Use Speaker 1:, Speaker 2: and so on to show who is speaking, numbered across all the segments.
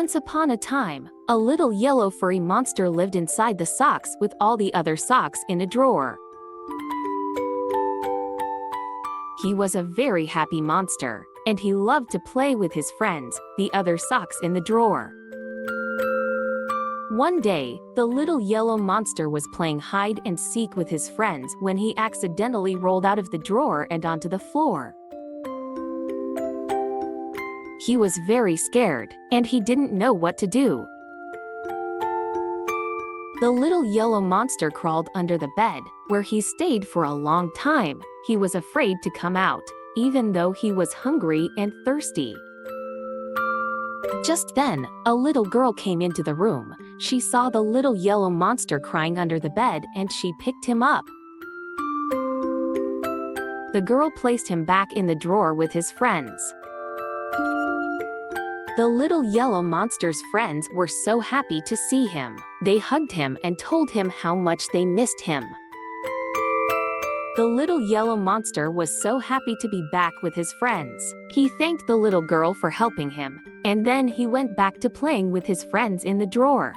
Speaker 1: Once upon a time, a little yellow furry monster lived inside the socks with all the other socks in a drawer. He was a very happy monster, and he loved to play with his friends, the other socks in the drawer. One day, the little yellow monster was playing hide and seek with his friends when he accidentally rolled out of the drawer and onto the floor. He was very scared, and he didn't know what to do. The little yellow monster crawled under the bed, where he stayed for a long time. He was afraid to come out, even though he was hungry and thirsty. Just then, a little girl came into the room. She saw the little yellow monster crying under the bed and she picked him up. The girl placed him back in the drawer with his friends. The little yellow monster's friends were so happy to see him. They hugged him and told him how much they missed him. The little yellow monster was so happy to be back with his friends. He thanked the little girl for helping him, and then he went back to playing with his friends in the drawer.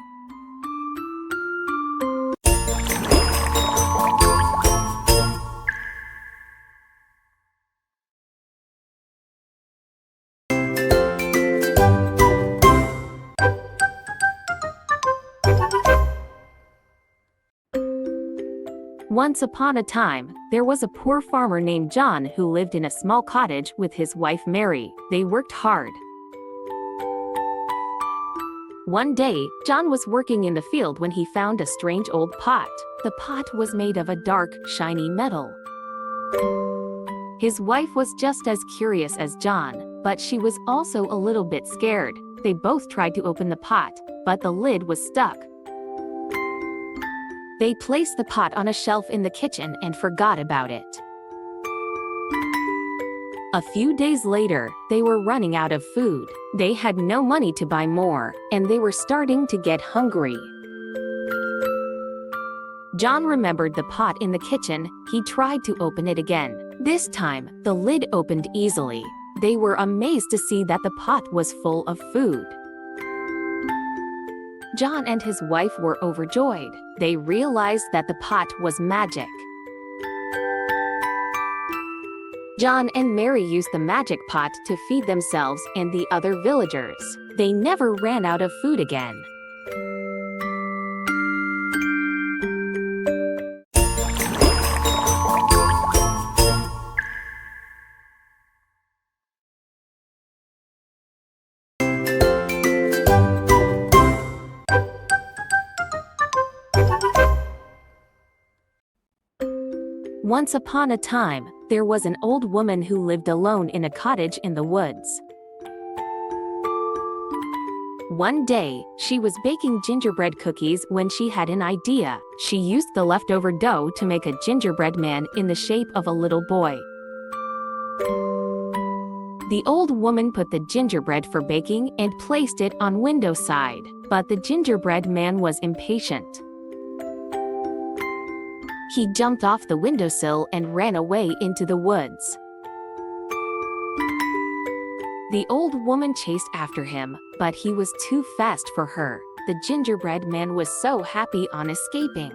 Speaker 1: Once upon a time, there was a poor farmer named John who lived in a small cottage with his wife Mary. They worked hard. One day, John was working in the field when he found a strange old pot. The pot was made of a dark, shiny metal. His wife was just as curious as John, but she was also a little bit scared. They both tried to open the pot, but the lid was stuck. They placed the pot on a shelf in the kitchen and forgot about it. A few days later, they were running out of food. They had no money to buy more, and they were starting to get hungry. John remembered the pot in the kitchen. He tried to open it again. This time, the lid opened easily. They were amazed to see that the pot was full of food. John and his wife were overjoyed. They realized that the pot was magic. John and Mary used the magic pot to feed themselves and the other villagers. They never ran out of food again. Once upon a time, there was an old woman who lived alone in a cottage in the woods. One day, she was baking gingerbread cookies when she had an idea. She used the leftover dough to make a gingerbread man in the shape of a little boy. The old woman put the gingerbread for baking and placed it on window side, but the gingerbread man was impatient. He jumped off the windowsill and ran away into the woods. The old woman chased after him, but he was too fast for her. The gingerbread man was so happy on escaping.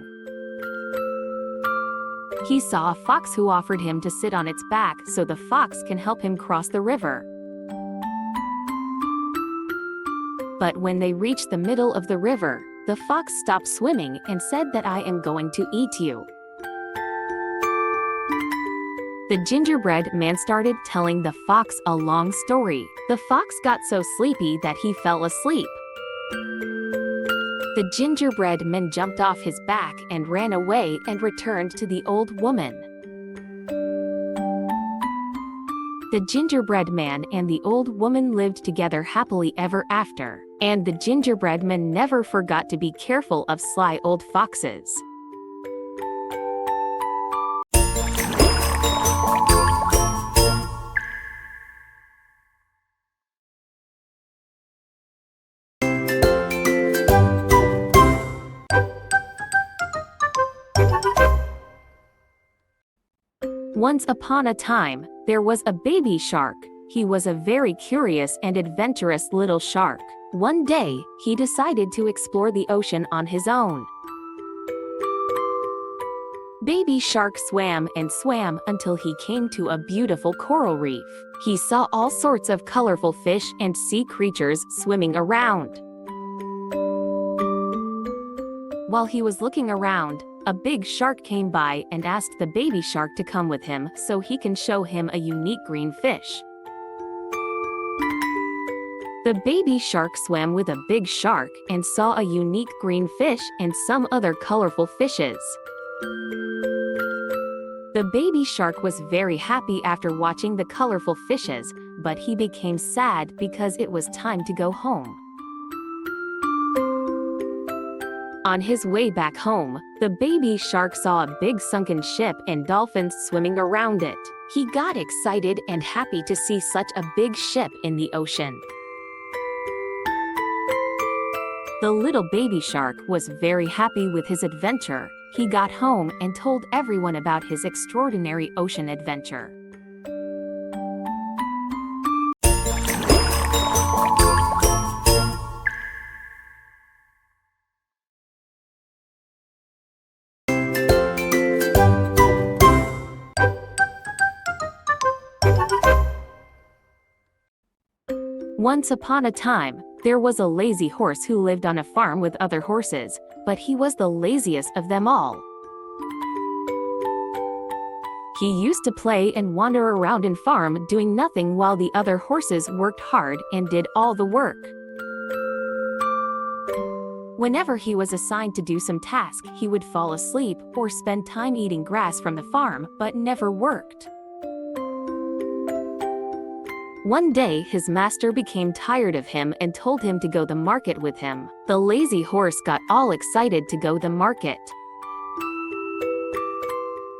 Speaker 1: He saw a fox who offered him to sit on its back so the fox can help him cross the river. But when they reached the middle of the river, the fox stopped swimming and said that I am going to eat you. The gingerbread man started telling the fox a long story. The fox got so sleepy that he fell asleep. The gingerbread man jumped off his back and ran away and returned to the old woman. The gingerbread man and the old woman lived together happily ever after, and the gingerbread man never forgot to be careful of sly old foxes. Once upon a time, there was a baby shark. He was a very curious and adventurous little shark. One day, he decided to explore the ocean on his own. Baby Shark swam and swam until he came to a beautiful coral reef. He saw all sorts of colorful fish and sea creatures swimming around. While he was looking around, a big shark came by and asked the baby shark to come with him so he can show him a unique green fish. The baby shark swam with a big shark and saw a unique green fish and some other colorful fishes. The baby shark was very happy after watching the colorful fishes, but he became sad because it was time to go home. On his way back home, the baby shark saw a big sunken ship and dolphins swimming around it. He got excited and happy to see such a big ship in the ocean. The little baby shark was very happy with his adventure. He got home and told everyone about his extraordinary ocean adventure. Once upon a time, there was a lazy horse who lived on a farm with other horses, but he was the laziest of them all. He used to play and wander around in farm doing nothing while the other horses worked hard and did all the work. Whenever he was assigned to do some task, he would fall asleep or spend time eating grass from the farm, but never worked. One day, his master became tired of him and told him to go the market with him. The lazy horse got all excited to go the market.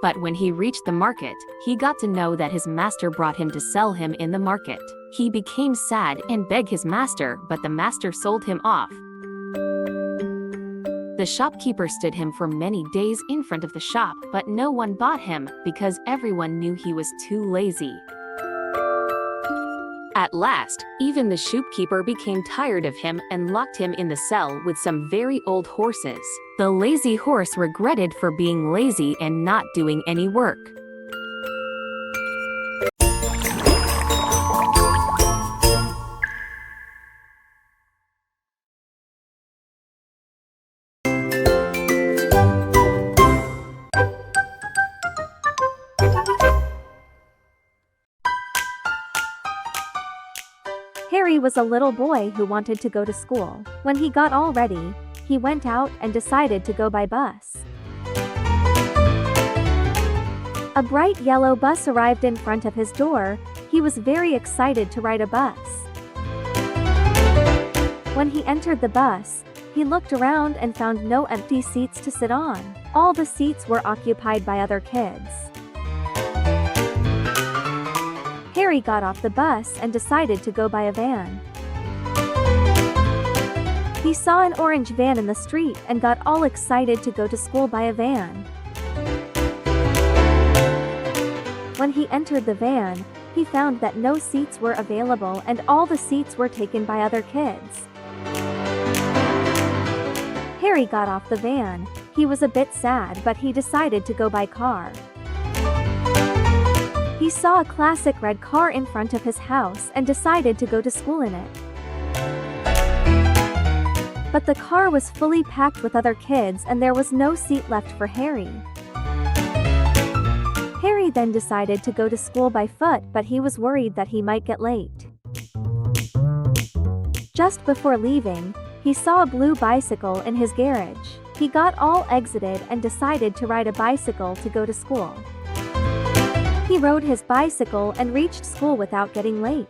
Speaker 1: But when he reached the market, he got to know that his master brought him to sell him in the market. He became sad and begged his master, but the master sold him off. The shopkeeper stood him for many days in front of the shop, but no one bought him because everyone knew he was too lazy. At last, even the shopkeeper became tired of him and locked him in the cell with some very old horses. The lazy horse regretted for being lazy and not doing any work.
Speaker 2: Harry was a little boy who wanted to go to school. When he got all ready, he went out and decided to go by bus. A bright yellow bus arrived in front of his door. He was very excited to ride a bus. When he entered the bus, he looked around and found no empty seats to sit on. All the seats were occupied by other kids. Harry got off the bus and decided to go by a van. He saw an orange van in the street and got all excited to go to school by a van. When he entered the van, he found that no seats were available and all the seats were taken by other kids. Harry got off the van. He was a bit sad, but he decided to go by car. He saw a classic red car in front of his house and decided to go to school in it. But the car was fully packed with other kids and there was no seat left for Harry. Harry then decided to go to school by foot, but he was worried that he might get late. Just before leaving, he saw a blue bicycle in his garage. He got all excited and decided to ride a bicycle to go to school. He rode his bicycle and reached school without getting late.